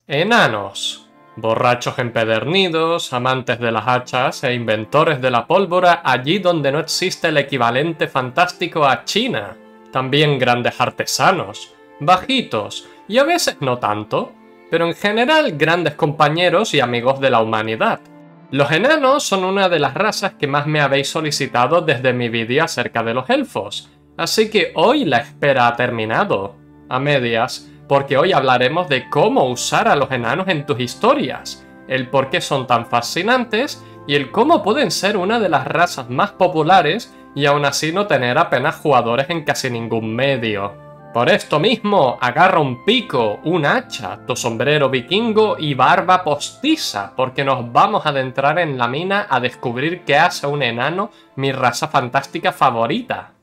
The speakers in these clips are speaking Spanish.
Enanos. Borrachos empedernidos, amantes de las hachas e inventores de la pólvora allí donde no existe el equivalente fantástico a China. También grandes artesanos, bajitos y a veces no tanto, pero en general grandes compañeros y amigos de la humanidad. Los enanos son una de las razas que más me habéis solicitado desde mi vídeo acerca de los elfos, así que hoy la espera ha terminado. A medias, porque hoy hablaremos de cómo usar a los enanos en tus historias, el por qué son tan fascinantes y el cómo pueden ser una de las razas más populares y aún así no tener apenas jugadores en casi ningún medio. Por esto mismo, agarra un pico, un hacha, tu sombrero vikingo y barba postiza, porque nos vamos a adentrar en la mina a descubrir qué hace un enano, mi raza fantástica favorita.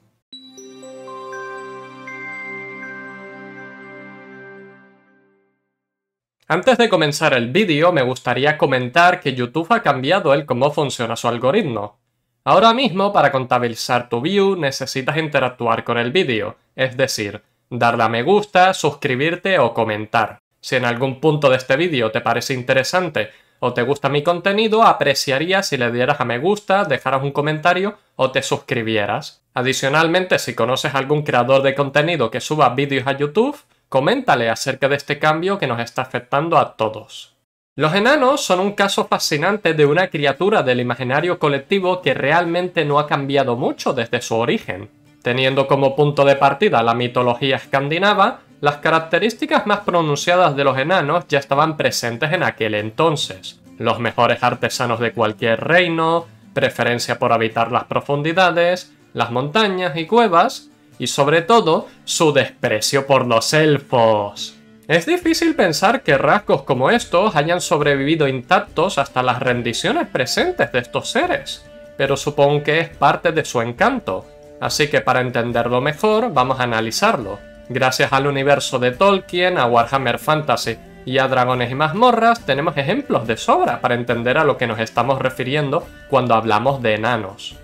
Antes de comenzar el vídeo, me gustaría comentar que YouTube ha cambiado el cómo funciona su algoritmo. Ahora mismo, para contabilizar tu view, necesitas interactuar con el vídeo, es decir, darle a me gusta, suscribirte o comentar. Si en algún punto de este vídeo te parece interesante o te gusta mi contenido, apreciaría si le dieras a me gusta, dejaras un comentario o te suscribieras. Adicionalmente, si conoces algún creador de contenido que suba vídeos a YouTube, coméntale acerca de este cambio que nos está afectando a todos. Los enanos son un caso fascinante de una criatura del imaginario colectivo que realmente no ha cambiado mucho desde su origen. Teniendo como punto de partida la mitología escandinava, las características más pronunciadas de los enanos ya estaban presentes en aquel entonces. Los mejores artesanos de cualquier reino, preferencia por habitar las profundidades, las montañas y cuevas, y sobre todo, su desprecio por los elfos. Es difícil pensar que rasgos como estos hayan sobrevivido intactos hasta las rendiciones presentes de estos seres, pero supongo que es parte de su encanto, así que para entenderlo mejor vamos a analizarlo. Gracias al universo de Tolkien, a Warhammer Fantasy y a Dragones y Mazmorras tenemos ejemplos de sobra para entender a lo que nos estamos refiriendo cuando hablamos de enanos.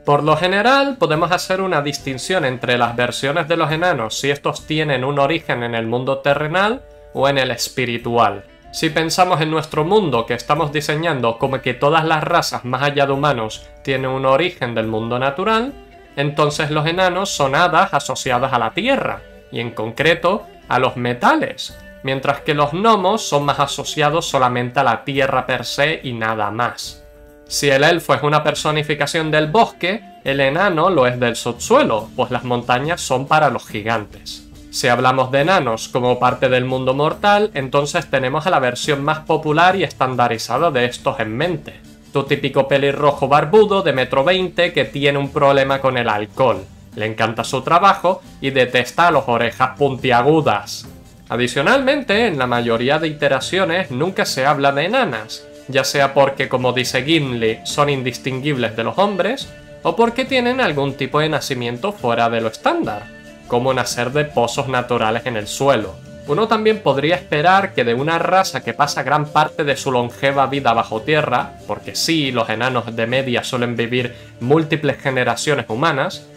Por lo general, podemos hacer una distinción entre las versiones de los enanos si estos tienen un origen en el mundo terrenal o en el espiritual. Si pensamos en nuestro mundo que estamos diseñando como que todas las razas más allá de humanos tienen un origen del mundo natural, entonces los enanos son hadas asociadas a la tierra, y en concreto a los metales, mientras que los gnomos son más asociados solamente a la tierra per se y nada más. Si el elfo es una personificación del bosque, el enano lo es del subsuelo, pues las montañas son para los gigantes. Si hablamos de enanos como parte del mundo mortal, entonces tenemos a la versión más popular y estandarizada de estos en mente. Tu típico pelirrojo barbudo de 1,20 m que tiene un problema con el alcohol, le encanta su trabajo y detesta a las orejas puntiagudas. Adicionalmente, en la mayoría de iteraciones nunca se habla de enanas, ya sea porque, como dice Gimli, son indistinguibles de los hombres, o porque tienen algún tipo de nacimiento fuera de lo estándar, como nacer de pozos naturales en el suelo. Uno también podría esperar que de una raza que pasa gran parte de su longeva vida bajo tierra, porque sí, los enanos de media suelen vivir múltiples generaciones humanas,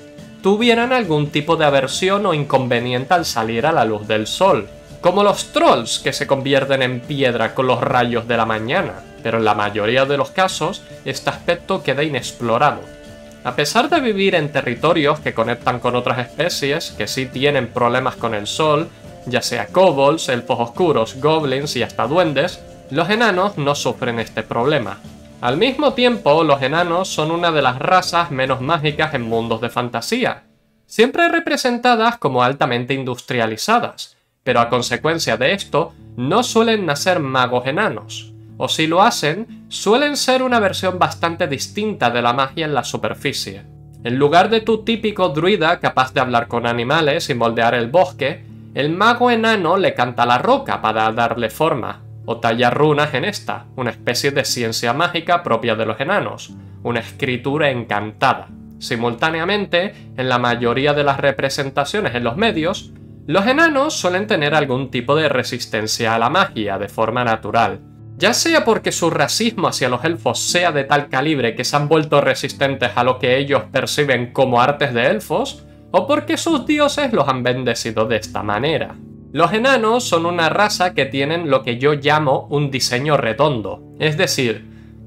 tuvieran algún tipo de aversión o inconveniente al salir a la luz del sol, como los trolls que se convierten en piedra con los rayos de la mañana, pero en la mayoría de los casos este aspecto queda inexplorado. A pesar de vivir en territorios que conectan con otras especies que sí tienen problemas con el sol, ya sea kobolds, elfos oscuros, goblins y hasta duendes, los enanos no sufren este problema. Al mismo tiempo, los enanos son una de las razas menos mágicas en mundos de fantasía, siempre representadas como altamente industrializadas, pero a consecuencia de esto, no suelen nacer magos enanos, o si lo hacen, suelen ser una versión bastante distinta de la magia en la superficie. En lugar de tu típico druida capaz de hablar con animales y moldear el bosque, el mago enano le canta a la roca para darle forma, o talla runas en esta, una especie de ciencia mágica propia de los enanos, una escritura encantada. Simultáneamente, en la mayoría de las representaciones en los medios, los enanos suelen tener algún tipo de resistencia a la magia de forma natural, ya sea porque su racismo hacia los elfos sea de tal calibre que se han vuelto resistentes a lo que ellos perciben como artes de elfos, o porque sus dioses los han bendecido de esta manera. Los enanos son una raza que tienen lo que yo llamo un diseño redondo, es decir,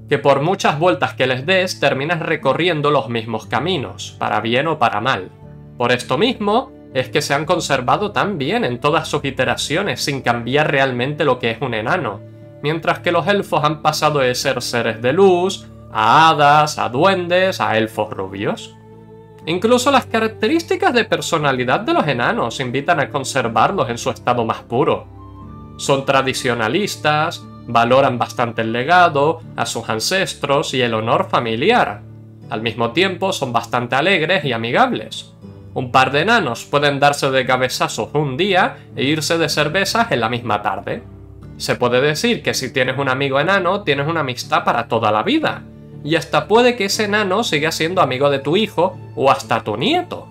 que por muchas vueltas que les des terminas recorriendo los mismos caminos, para bien o para mal. Por esto mismo es que se han conservado tan bien en todas sus iteraciones sin cambiar realmente lo que es un enano, mientras que los elfos han pasado de ser seres de luz, a hadas, a duendes, a elfos rubios. Incluso las características de personalidad de los enanos invitan a conservarlos en su estado más puro. Son tradicionalistas, valoran bastante el legado, a sus ancestros y el honor familiar. Al mismo tiempo son bastante alegres y amigables. Un par de enanos pueden darse de cabezazos un día e irse de cervezas en la misma tarde. Se puede decir que si tienes un amigo enano, tienes una amistad para toda la vida. Y hasta puede que ese enano siga siendo amigo de tu hijo o hasta tu nieto.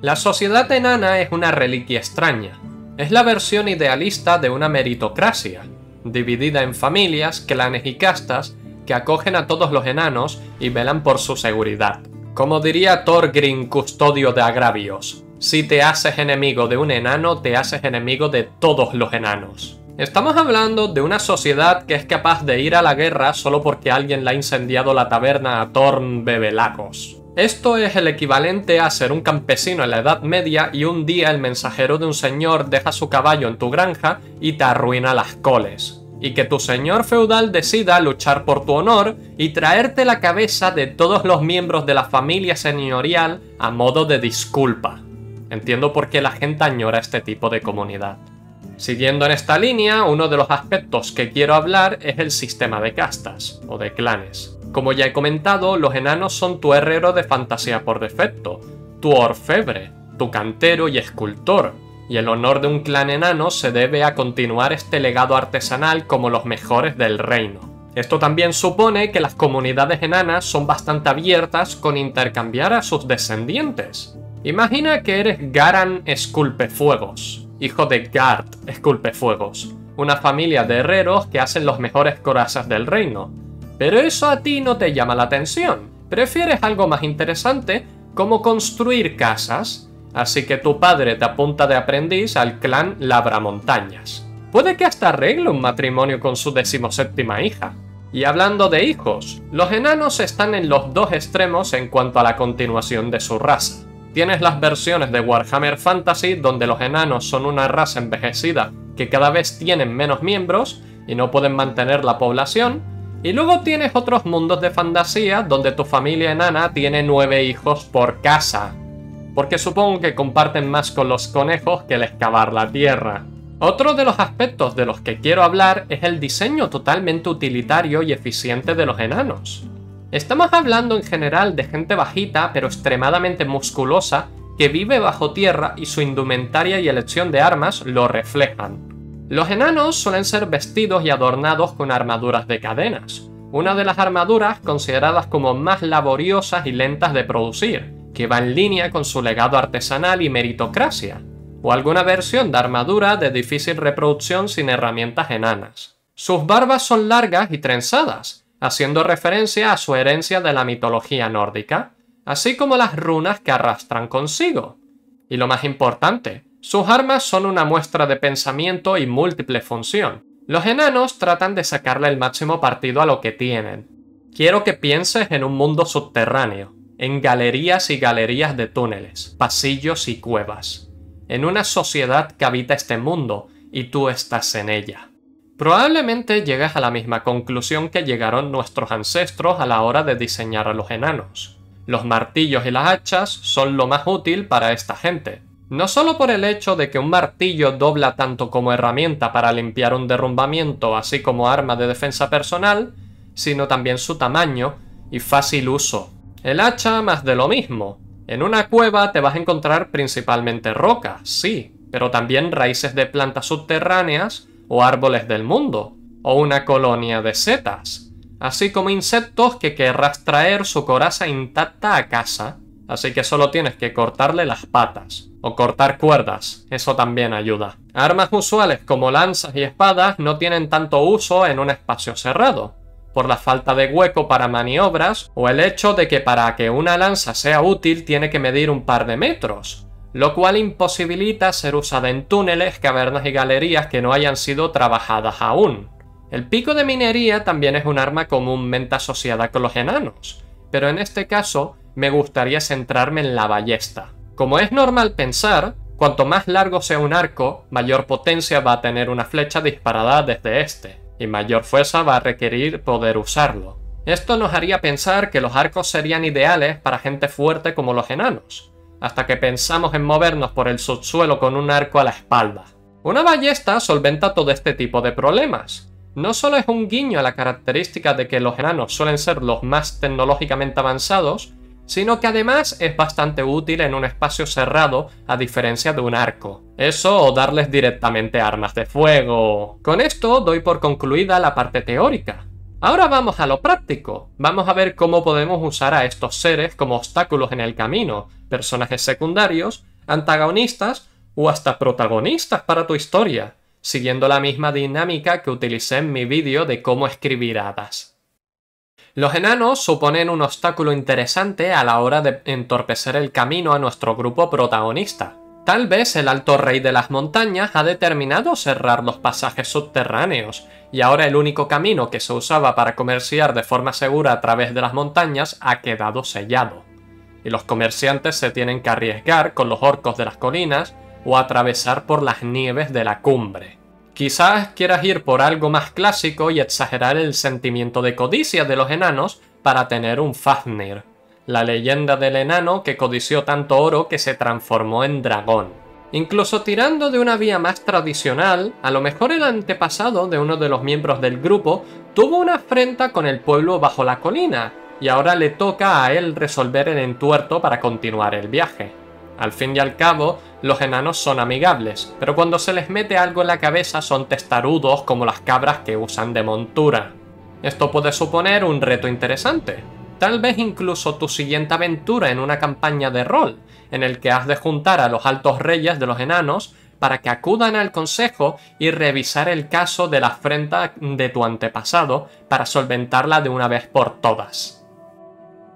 La sociedad enana es una reliquia extraña. Es la versión idealista de una meritocracia, dividida en familias, clanes y castas que acogen a todos los enanos y velan por su seguridad. Como diría Thorgrim, custodio de agravios, si te haces enemigo de un enano, te haces enemigo de todos los enanos. Estamos hablando de una sociedad que es capaz de ir a la guerra solo porque alguien le ha incendiado la taberna a Thorn Bebelacos. Esto es el equivalente a ser un campesino en la Edad Media y un día el mensajero de un señor deja su caballo en tu granja y te arruina las coles. Y que tu señor feudal decida luchar por tu honor y traerte la cabeza de todos los miembros de la familia señorial a modo de disculpa. Entiendo por qué la gente añora este tipo de comunidad. Siguiendo en esta línea, uno de los aspectos que quiero hablar es el sistema de castas, o de clanes. Como ya he comentado, los enanos son tu herrero de fantasía por defecto, tu orfebre, tu cantero y escultor, y el honor de un clan enano se debe a continuar este legado artesanal como los mejores del reino. Esto también supone que las comunidades enanas son bastante abiertas con intercambiar a sus descendientes. Imagina que eres Garan Esculpefuegos, hijo de Gard Esculpefuegos, una familia de herreros que hacen los mejores corazas del reino. Pero eso a ti no te llama la atención, prefieres algo más interesante como construir casas, así que tu padre te apunta de aprendiz al clan Labramontañas. Puede que hasta arregle un matrimonio con su 17ª hija. Y hablando de hijos, los enanos están en los dos extremos en cuanto a la continuación de su raza. Tienes las versiones de Warhammer Fantasy donde los enanos son una raza envejecida que cada vez tienen menos miembros y no pueden mantener la población, y luego tienes otros mundos de fantasía donde tu familia enana tiene 9 hijos por casa, porque supongo que comparten más con los conejos que el excavar la tierra. Otro de los aspectos de los que quiero hablar es el diseño totalmente utilitario y eficiente de los enanos. Estamos hablando en general de gente bajita pero extremadamente musculosa que vive bajo tierra y su indumentaria y elección de armas lo reflejan. Los enanos suelen ser vestidos y adornados con armaduras de cadenas, una de las armaduras consideradas como más laboriosas y lentas de producir, que va en línea con su legado artesanal y meritocracia, o alguna versión de armadura de difícil reproducción sin herramientas enanas. Sus barbas son largas y trenzadas, haciendo referencia a su herencia de la mitología nórdica, así como las runas que arrastran consigo. Y lo más importante, sus armas son una muestra de pensamiento y múltiple función. Los enanos tratan de sacarle el máximo partido a lo que tienen. Quiero que pienses en un mundo subterráneo, en galerías y galerías de túneles, pasillos y cuevas, en una sociedad que habita este mundo y tú estás en ella. Probablemente llegues a la misma conclusión que llegaron nuestros ancestros a la hora de diseñar a los enanos. Los martillos y las hachas son lo más útil para esta gente. No solo por el hecho de que un martillo dobla tanto como herramienta para limpiar un derrumbamiento así como arma de defensa personal, sino también su tamaño y fácil uso. El hacha más de lo mismo. En una cueva te vas a encontrar principalmente roca, sí, pero también raíces de plantas subterráneas o árboles del mundo, o una colonia de setas, así como insectos que querrás traer su coraza intacta a casa, así que solo tienes que cortarle las patas, o cortar cuerdas, eso también ayuda. Armas usuales como lanzas y espadas no tienen tanto uso en un espacio cerrado, por la falta de hueco para maniobras o el hecho de que para que una lanza sea útil tiene que medir un par de metros, lo cual imposibilita ser usada en túneles, cavernas y galerías que no hayan sido trabajadas aún. El pico de minería también es un arma comúnmente asociada con los enanos, pero en este caso me gustaría centrarme en la ballesta. Como es normal pensar, cuanto más largo sea un arco, mayor potencia va a tener una flecha disparada desde este, y mayor fuerza va a requerir poder usarlo. Esto nos haría pensar que los arcos serían ideales para gente fuerte como los enanos, hasta que pensamos en movernos por el subsuelo con un arco a la espalda. Una ballesta solventa todo este tipo de problemas. No solo es un guiño a la característica de que los enanos suelen ser los más tecnológicamente avanzados, sino que además es bastante útil en un espacio cerrado a diferencia de un arco. Eso o darles directamente armas de fuego. Con esto doy por concluida la parte teórica. Ahora vamos a lo práctico. Vamos a ver cómo podemos usar a estos seres como obstáculos en el camino, personajes secundarios, antagonistas o hasta protagonistas para tu historia, siguiendo la misma dinámica que utilicé en mi vídeo de cómo escribir hadas. Los enanos suponen un obstáculo interesante a la hora de entorpecer el camino a nuestro grupo protagonista. Tal vez el Alto Rey de las Montañas ha determinado cerrar los pasajes subterráneos, y ahora el único camino que se usaba para comerciar de forma segura a través de las montañas ha quedado sellado. Y los comerciantes se tienen que arriesgar con los orcos de las colinas o atravesar por las nieves de la cumbre. Quizás quieras ir por algo más clásico y exagerar el sentimiento de codicia de los enanos para tener un Fafnir, la leyenda del enano que codició tanto oro que se transformó en dragón. Incluso tirando de una vía más tradicional, a lo mejor el antepasado de uno de los miembros del grupo tuvo una afrenta con el pueblo bajo la colina, y ahora le toca a él resolver el entuerto para continuar el viaje. Al fin y al cabo, los enanos son amigables, pero cuando se les mete algo en la cabeza son testarudos como las cabras que usan de montura. Esto puede suponer un reto interesante. Tal vez incluso tu siguiente aventura en una campaña de rol, en el que has de juntar a los altos reyes de los enanos para que acudan al consejo y revisar el caso de la afrenta de tu antepasado para solventarla de una vez por todas.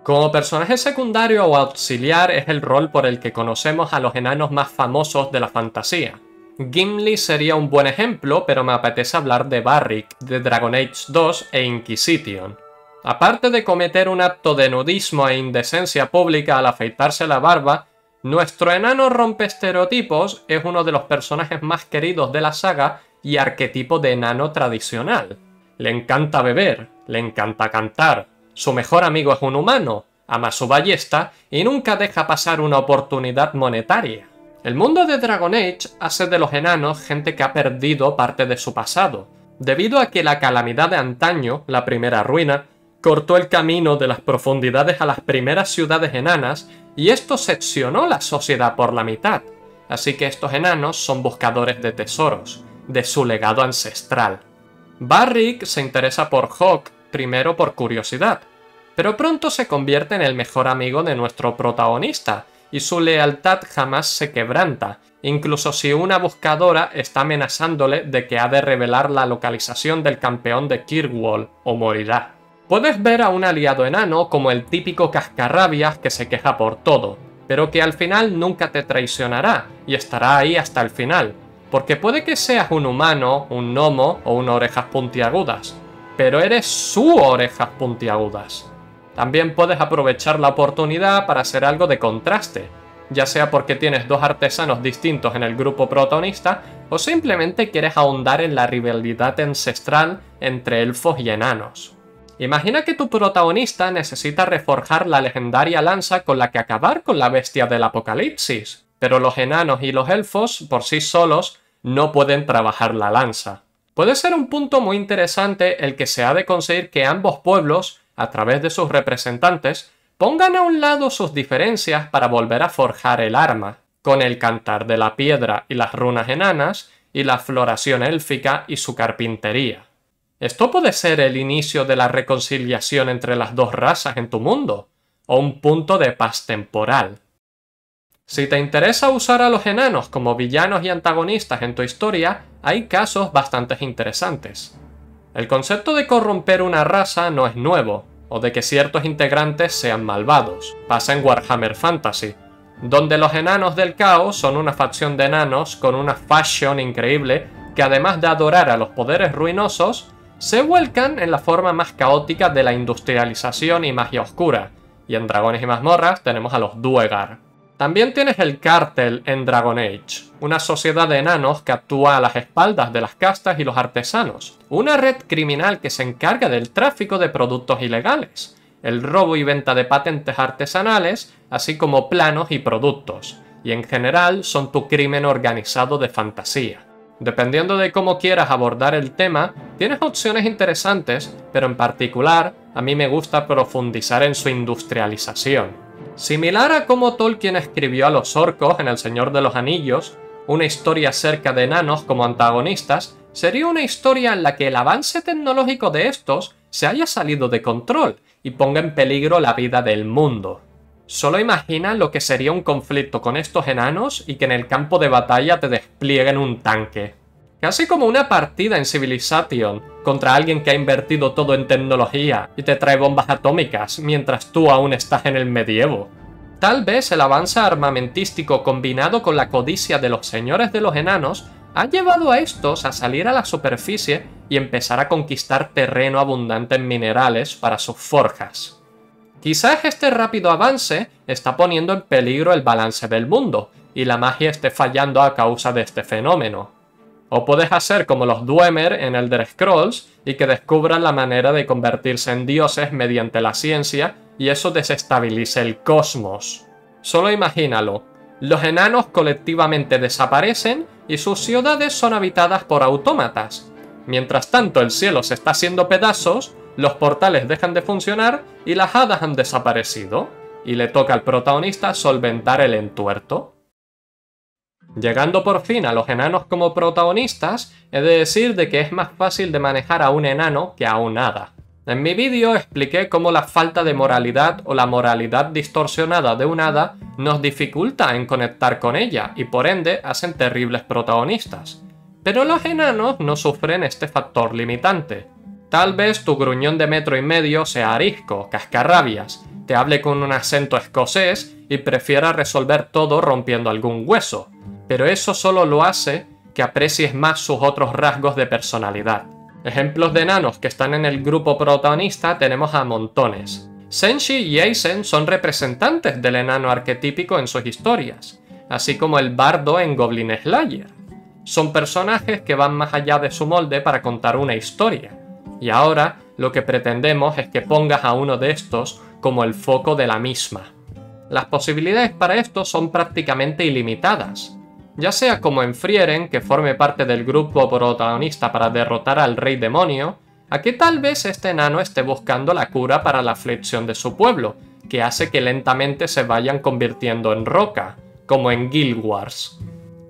Como personaje secundario o auxiliar es el rol por el que conocemos a los enanos más famosos de la fantasía. Gimli sería un buen ejemplo, pero me apetece hablar de Barrick, de Dragon Age 2 e Inquisition. Aparte de cometer un acto de nudismo e indecencia pública al afeitarse la barba, nuestro enano rompe estereotipos es uno de los personajes más queridos de la saga y arquetipo de enano tradicional. Le encanta beber, le encanta cantar, su mejor amigo es un humano, ama su ballesta y nunca deja pasar una oportunidad monetaria. El mundo de Dragon Age hace de los enanos gente que ha perdido parte de su pasado, debido a que la calamidad de antaño, la primera ruina, cortó el camino de las profundidades a las primeras ciudades enanas y esto seccionó la sociedad por la mitad. Así que estos enanos son buscadores de tesoros, de su legado ancestral. Barrick se interesa por Hawke primero por curiosidad, pero pronto se convierte en el mejor amigo de nuestro protagonista y su lealtad jamás se quebranta, incluso si una buscadora está amenazándole de que ha de revelar la localización del campeón de Kirkwall o morirá. Puedes ver a un aliado enano como el típico cascarrabias que se queja por todo, pero que al final nunca te traicionará y estará ahí hasta el final, porque puede que seas un humano, un gnomo o un orejas puntiagudas, pero eres su orejas puntiagudas. También puedes aprovechar la oportunidad para hacer algo de contraste, ya sea porque tienes dos artesanos distintos en el grupo protagonista o simplemente quieres ahondar en la rivalidad ancestral entre elfos y enanos. Imagina que tu protagonista necesita reforjar la legendaria lanza con la que acabar con la bestia del apocalipsis, pero los enanos y los elfos por sí solos no pueden trabajar la lanza. Puede ser un punto muy interesante el que se ha de conseguir que ambos pueblos, a través de sus representantes, pongan a un lado sus diferencias para volver a forjar el arma, con el cantar de la piedra y las runas enanas, y la floración élfica y su carpintería. Esto puede ser el inicio de la reconciliación entre las dos razas en tu mundo, o un punto de paz temporal. Si te interesa usar a los enanos como villanos y antagonistas en tu historia, hay casos bastante interesantes. El concepto de corromper una raza no es nuevo, o de que ciertos integrantes sean malvados. Pasa en Warhammer Fantasy. donde los enanos del caos son una facción de enanos con una fashion increíble que, además de adorar a los poderes ruinosos, se vuelcan en la forma más caótica de la industrialización y magia oscura, y en Dragones y Mazmorras tenemos a los Duergar. También tienes el Cártel en Dragon Age, una sociedad de enanos que actúa a las espaldas de las castas y los artesanos, una red criminal que se encarga del tráfico de productos ilegales, el robo y venta de patentes artesanales, así como planos y productos, y en general son tu crimen organizado de fantasía. Dependiendo de cómo quieras abordar el tema, tienes opciones interesantes, pero en particular a mí me gusta profundizar en su industrialización. Similar a cómo Tolkien escribió a los orcos en El Señor de los Anillos, una historia acerca de enanos como antagonistas sería una historia en la que el avance tecnológico de estos se haya salido de control y ponga en peligro la vida del mundo. Solo imagina lo que sería un conflicto con estos enanos y que en el campo de batalla te desplieguen un tanque. Casi como una partida en Civilization contra alguien que ha invertido todo en tecnología y te trae bombas atómicas mientras tú aún estás en el medievo. Tal vez el avance armamentístico combinado con la codicia de los señores de los enanos ha llevado a estos a salir a la superficie y empezar a conquistar terreno abundante en minerales para sus forjas. Quizás este rápido avance está poniendo en peligro el balance del mundo y la magia esté fallando a causa de este fenómeno. O puedes hacer como los Dwemer en Elder Scrolls y que descubran la manera de convertirse en dioses mediante la ciencia y eso desestabilice el cosmos. Solo imagínalo, los enanos colectivamente desaparecen y sus ciudades son habitadas por autómatas. Mientras tanto el cielo se está haciendo pedazos, los portales dejan de funcionar y las hadas han desaparecido, y le toca al protagonista solventar el entuerto. Llegando por fin a los enanos como protagonistas, he de decir de que es más fácil de manejar a un enano que a un hada. En mi vídeo expliqué cómo la falta de moralidad o la moralidad distorsionada de un hada nos dificulta en conectar con ella y por ende hacen terribles protagonistas. Pero los enanos no sufren este factor limitante. Tal vez tu gruñón de 1,5 metros sea arisco, cascarrabias, te hable con un acento escocés y prefiera resolver todo rompiendo algún hueso. Pero eso solo lo hace que aprecies más sus otros rasgos de personalidad. Ejemplos de enanos que están en el grupo protagonista tenemos a montones. Senshi y Eisen son representantes del enano arquetípico en sus historias, así como el bardo en Goblin Slayer. Son personajes que van más allá de su molde para contar una historia, y ahora lo que pretendemos es que pongas a uno de estos como el foco de la misma. Las posibilidades para esto son prácticamente ilimitadas, ya sea como en Frieren, que forme parte del grupo protagonista para derrotar al rey demonio, a que tal vez este enano esté buscando la cura para la aflicción de su pueblo, que hace que lentamente se vayan convirtiendo en roca, como en Guild Wars.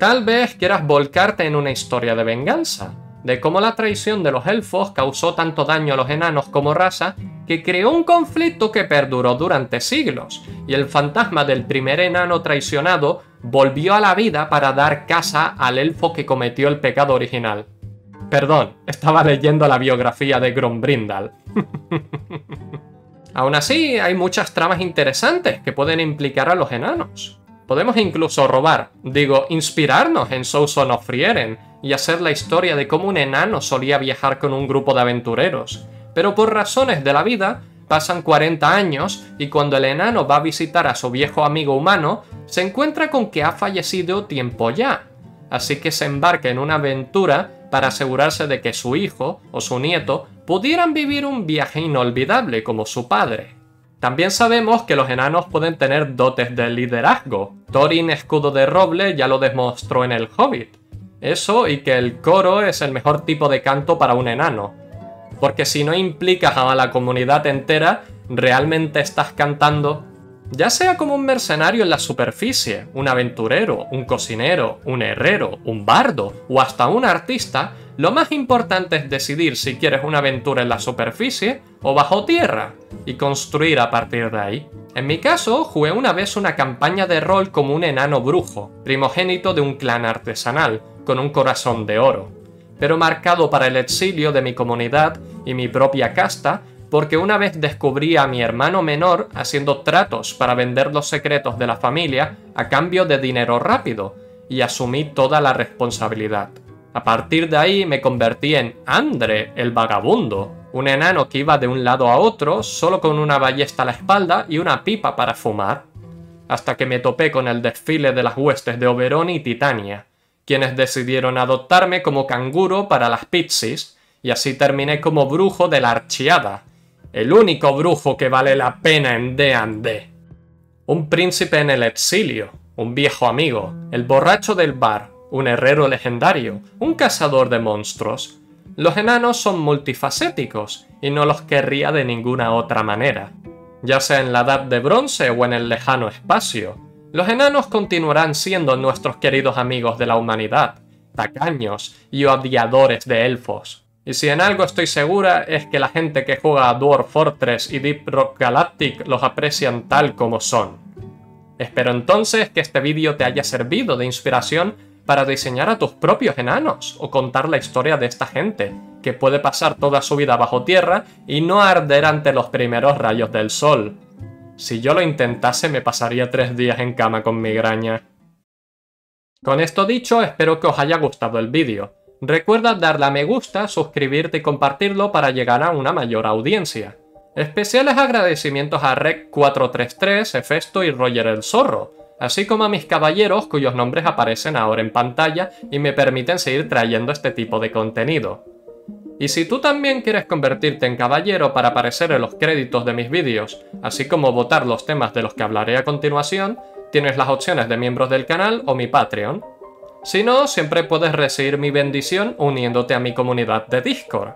Tal vez quieras volcarte en una historia de venganza, de cómo la traición de los elfos causó tanto daño a los enanos como raza que creó un conflicto que perduró durante siglos, y el fantasma del primer enano traicionado volvió a la vida para dar caza al elfo que cometió el pecado original. Perdón, estaba leyendo la biografía de Grombrindal. Aún así, hay muchas tramas interesantes que pueden implicar a los enanos. Podemos incluso inspirarnos en Souls of Frieren y hacer la historia de cómo un enano solía viajar con un grupo de aventureros, pero por razones de la vida pasan 40 años y cuando el enano va a visitar a su viejo amigo humano, se encuentra con que ha fallecido tiempo ya, así que se embarca en una aventura para asegurarse de que su hijo o su nieto pudieran vivir un viaje inolvidable como su padre. También sabemos que los enanos pueden tener dotes de liderazgo. Thorin Escudo de Roble ya lo demostró en El Hobbit. Eso y que el coro es el mejor tipo de canto para un enano. Porque si no implicas a la comunidad entera, realmente estás cantando. Ya sea como un mercenario en la superficie, un aventurero, un cocinero, un herrero, un bardo o hasta un artista, lo más importante es decidir si quieres una aventura en la superficie o bajo tierra y construir a partir de ahí. En mi caso, jugué una vez una campaña de rol como un enano brujo, primogénito de un clan artesanal, con un corazón de oro, pero marcado para el exilio de mi comunidad y mi propia casta, porque una vez descubrí a mi hermano menor haciendo tratos para vender los secretos de la familia a cambio de dinero rápido, y asumí toda la responsabilidad. A partir de ahí me convertí en Andre el vagabundo, un enano que iba de un lado a otro solo con una ballesta a la espalda y una pipa para fumar, hasta que me topé con el desfile de las huestes de Oberón y Titania, quienes decidieron adoptarme como canguro para las Pixies, y así terminé como brujo de la Archiada, el único brujo que vale la pena en D&D. Un príncipe en el exilio, un viejo amigo, el borracho del bar, un herrero legendario, un cazador de monstruos. Los enanos son multifacéticos y no los querría de ninguna otra manera. Ya sea en la edad de bronce o en el lejano espacio, los enanos continuarán siendo nuestros queridos amigos de la humanidad, tacaños y odiadores de elfos. Y si en algo estoy segura es que la gente que juega a Dwarf Fortress y Deep Rock Galactic los aprecian tal como son. Espero entonces que este vídeo te haya servido de inspiración para diseñar a tus propios enanos o contar la historia de esta gente, que puede pasar toda su vida bajo tierra y no arder ante los primeros rayos del sol. Si yo lo intentase me pasaría 3 días en cama con migraña. Con esto dicho, espero que os haya gustado el vídeo. Recuerda darle a me gusta, suscribirte y compartirlo para llegar a una mayor audiencia. Especiales agradecimientos a Rec433, Hefesto y Roger el Zorro, así como a mis caballeros cuyos nombres aparecen ahora en pantalla y me permiten seguir trayendo este tipo de contenido. Y si tú también quieres convertirte en caballero para aparecer en los créditos de mis vídeos, así como votar los temas de los que hablaré a continuación, tienes las opciones de miembros del canal o mi Patreon. Si no, siempre puedes recibir mi bendición uniéndote a mi comunidad de Discord.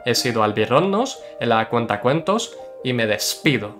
He sido Albirronnos, en la Cuentacuentos, y me despido.